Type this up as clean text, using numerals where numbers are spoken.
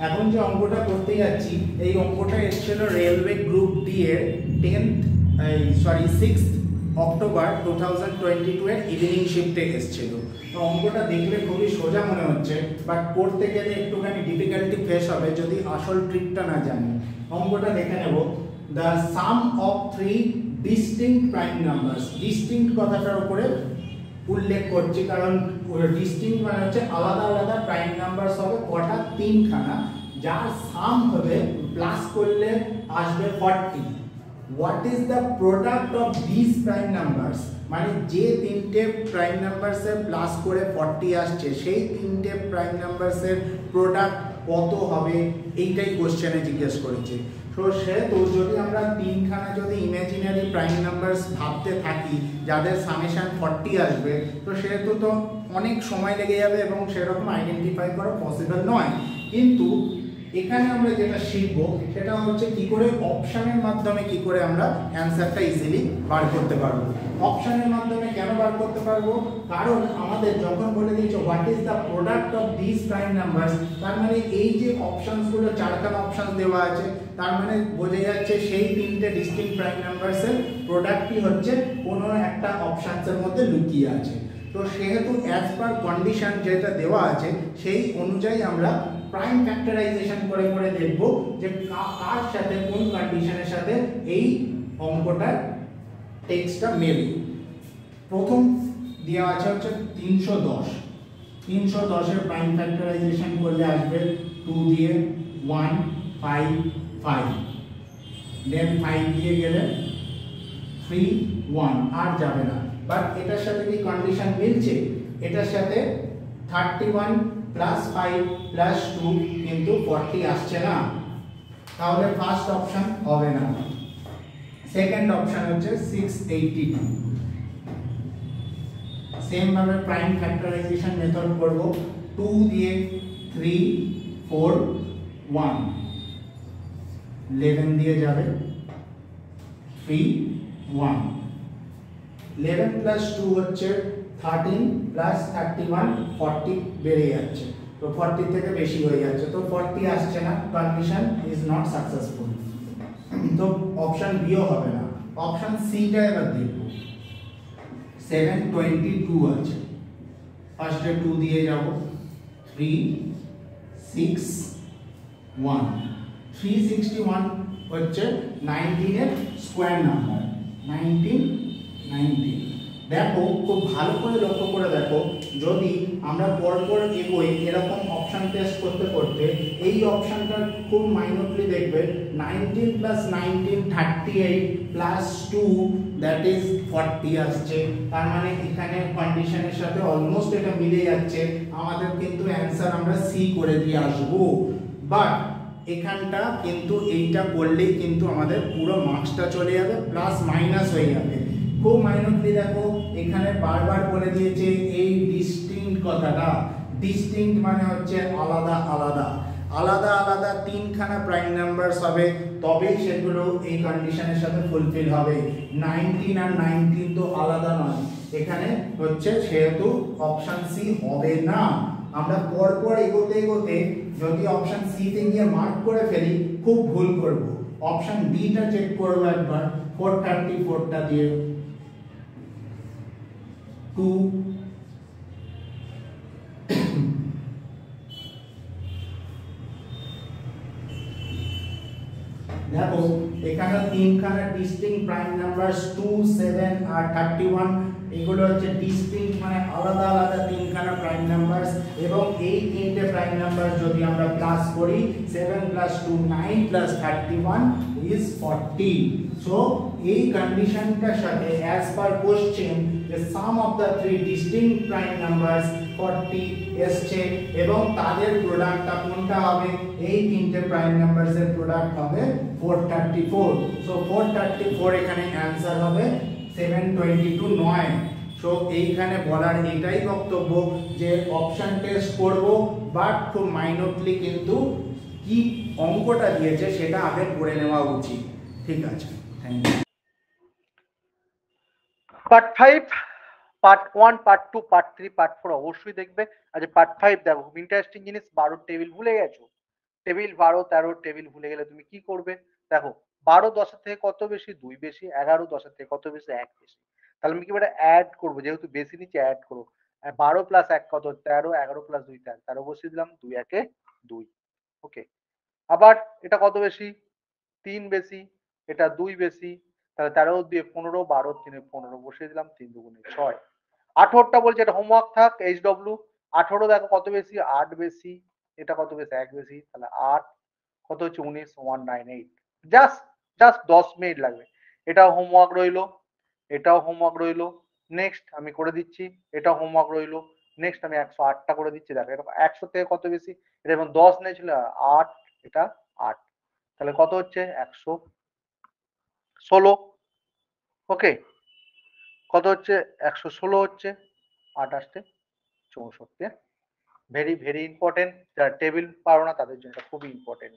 এখন যে অঙ্কটা করতে যাচ্ছি এই অঙ্কটা এসেছিল রেলওয়ে গ্রুপ ডি এর 6 অক্টোবর 2022 এর ইভিনিং শিফটে এসেছিল। তো অঙ্কটা দেখলে খুবই সোজা মনে হচ্ছে, বাট করতে গেলে একটুখানি ডিফিকাল্টি ফেস হবে যদি আসল ট্রিকটা না জানি। অঙ্কটা দেখে নেব। The some of three distinct prime numbers, distinct কথাটার উপরে উল্লেখ করছি, কারণ ডিস্টিংক্ট মানে হচ্ছে আলাদা আলাদা প্রাইম নাম্বারস হবে কটা, তিনখানা, যার সাম হবে প্লাস করলে আসবে 40। What is the product of this prime numbers, মানে যে তিনটে প্রাইম নাম্বারসের প্লাস করে 40 আসছে সেই তিনটে প্রাইম নাম্বারসের প্রোডাক্ট কত হবে, এইটাই কোশ্চেনে জিজ্ঞেস করেছে। তো সেহেতু যদি আমরা তিনখানা যদি ইমাজিনারি প্রাইম নাম্বারস ভাবতে থাকি যাদের সামেশন 40 আসবে, তো সেহেতু তো অনেক সময় লেগে যাবে এবং সেরকম আইডেন্টিফাই করা পসিবল নয়। কিন্তু এখানে আমরা যেটা শিখব সেটা হচ্ছে কি করে অপশনের মাধ্যমে কি করে আমরা অ্যান্সারটা ইজিলি বার করতে পারবো। অপশনের মাধ্যমে কেন বার করতে পারবো, কারণ আমাদের যখন বলে দিয়েছে what is the product of this prime numbers, তার মানে এই যে অপশনসগুলো চারখানা অপশন দেওয়া আছে তার মানে বোঝা যাচ্ছে সেই তিনটে ডিস্টিংক্ট প্রাইম নাম্বারসের প্রোডাক্টই হচ্ছে কোনো একটা অপশনসের মধ্যে লুকিয়ে আছে। তো সেহেতু অ্যাজ পার কন্ডিশন যেটা দেওয়া আছে সেই অনুযায়ী আমরা প্রাইম ফ্যাক্টরাইজেশন করে করে দেখব যে কার সাথে কোন কন্ডিশনের সাথে এই অঙ্কটার টেক্সটটা মেলে। প্রথম দেওয়া আছে হচ্ছে 310, 310 এর প্রাইম ফ্যাক্টরাইজেশন করলে আসবে 2 দিয়ে 1 5 5, দেন 5 দিয়ে গেলে 3 1, আর যাবে না। বাট এটার সাথে কি কন্ডিশন মিলছে, এটার সাথে 31 প্লাস 5 প্লাস 2 কিন্তু 40 আসছে না, তাহলে ফার্স্ট অপশন হবে না। সেকেন্ড অপশন হচ্ছে 682। সেম ভাবে প্রাইম ফ্যাক্টরাইজেশন মেথড করব, 2 দিয়ে 3 4 1, 11 দিয়ে যাবে 3 1, 11 প্লাস 2 হচ্ছে 13 প্লাস 31 40 বেড়ে যাচ্ছে, তো 40 থেকে বেশি হয়ে যাচ্ছে, তো 40 আসছে না, কন্ডিশন ইজ নট সাকসেসফুল। তো অপশন বিও হবে না। অপশন সিটা এবার দেখব, 722 আছে, ফার্স্টে 2 দিয়ে যাব 3 6 1, 361 হচ্ছে 19 এর স্কয়ার নাম্বার, 19 19। দেখো খুব ভালো করে লক্ষ্য করে দেখো, যদি আমরা পরপর এগোই এরকম অপশন টেস্ট করতে করতে এই অপশনটা খুব মাইনরলি দেখবে 19 প্লাস 19 38 প্লাস 2 দ্যাট ইজ 40 আসছে, তার মানে এখানে কন্ডিশনের সাথে অলমোস্ট এটা মিলে যাচ্ছে, আমাদের কিন্তু অ্যান্সার আমরা সি করে দিয়ে আসবো। বাট এখানটা কিন্তু এইটা করলেই কিন্তু আমাদের পুরো মার্কসটা চলে যাবে, প্লাস মাইনাস হয়ে যাবে। খুব মাইনরলি দেখো এখানে বারবার বলে দিয়েছে এই ডিস্টিংক্ট কথাটা, ডিস্টিংক্ট মানে হচ্ছে আলাদা আলাদা, আলাদা আলাদা তিনখানা প্রাইম নাম্বারস হবে তবেই সেগুলো এই কন্ডিশনের সাথে ফুলফিল হবে। 19 আর 19 তো আলাদা নয়, এখানে হচ্ছে সেহেতু অপশন সি হবে না। আমরা পরপর এগোতে এগোতে যদি অপশন সি তে গিয়ে মার্ক করে ফেলি খুব ভুল করব। অপশন ডি টা চেক করব একবার, 434 টা দিয়ে 2 দেখো এখানে তিনখানা ডিস্টিংক্ট প্রাইম নাম্বারস 2 7 আর 31, এগুলো হচ্ছে ডিস্টিংক্ট মানে আলাদা আলাদা তিনখানা প্রাইম নাম্বারস, এবং এই তিনটে প্রাইম নাম্বার যদি আমরা প্লাস করি 7 প্লাস 2 9 প্লাস 31 ইজ 40। সো এই কন্ডিশনটার সাথে as per question the sum of the three distinct prime numbers 40 এসছে এবং তাদের প্রোডাক্টটা কোনটা হবে, এই তিনটে প্রাইম নাম্বারস এর প্রোডাক্ট হবে 434। সো 434 এখানে অ্যানসার হবে 722 নয়। সো এইখানে বলার এটাই বক্তব্য যে অপশন টেস্ট করব, বাট খুব মাইনরলি কিন্তু কি অঙ্কটা দিয়েছে সেটা আগে পড়ে নেওয়া উচিত। ঠিক আছে, thank you. Part 5, part 1, part 2, part 3, part 4 অবশ্যই দেখবে। আজ পার্ট 5 দেখো, ইন্টারেস্টিং জিনিস 12 টেবিল ভুলে গেছো, টেবিল 12 13 টেবিল ভুলে গেলে তুমি কি করবে? দেখো 12 10 থেকে কত বেশি? 2 বেশি, 11 10 থেকে কত বেশি? 1 বেশি। তাহলে আমি কি এবারে অ্যাড করবো, যেহেতু বেশি নিচে অ্যাড করবো। 12 প্লাস 1 কত? 13, 11 প্লাস 2 13, 13 বসিয়ে দিলাম, 2 একে 2। ওকে। আবার এটা কত বেশি? 3 বেশি, এটা 2 বেশি, তাহলে 13 দিয়ে 15, 12 3 15 বসিয়ে দিলাম, 3 দুগুণে 6। 18টা বলছে এটা হোমওয়ার্ক থাক, HW। 18 দেখো কত বেশি? 8 বেশি, এটা কত বেশি? 1 বেশি, তাহলে 8 কত হচ্ছে? 19 198। জাস্ট জাস্ট 10 মিনিট লাগবে। এটাও হোমওয়ার্ক রইলো, এটাও হোমওয়ার্ক রইলো। নেক্সট আমি করে দিচ্ছি, এটাও হোমওয়ার্ক রইলো। নেক্সট আমি 108টা করে দিচ্ছি। দেখো এটা 100 থেকে কত বেশি? এটা এখন 10 নিয়েছিল, 8, এটা 8, তাহলে কত হচ্ছে? 116। ওকে, কত হচ্ছে? 116 হচ্ছে, 28 64। Very very important. যারা টেবিল পারো না তাদের জন্য এটা খুবই ইম্পর্টেন্ট।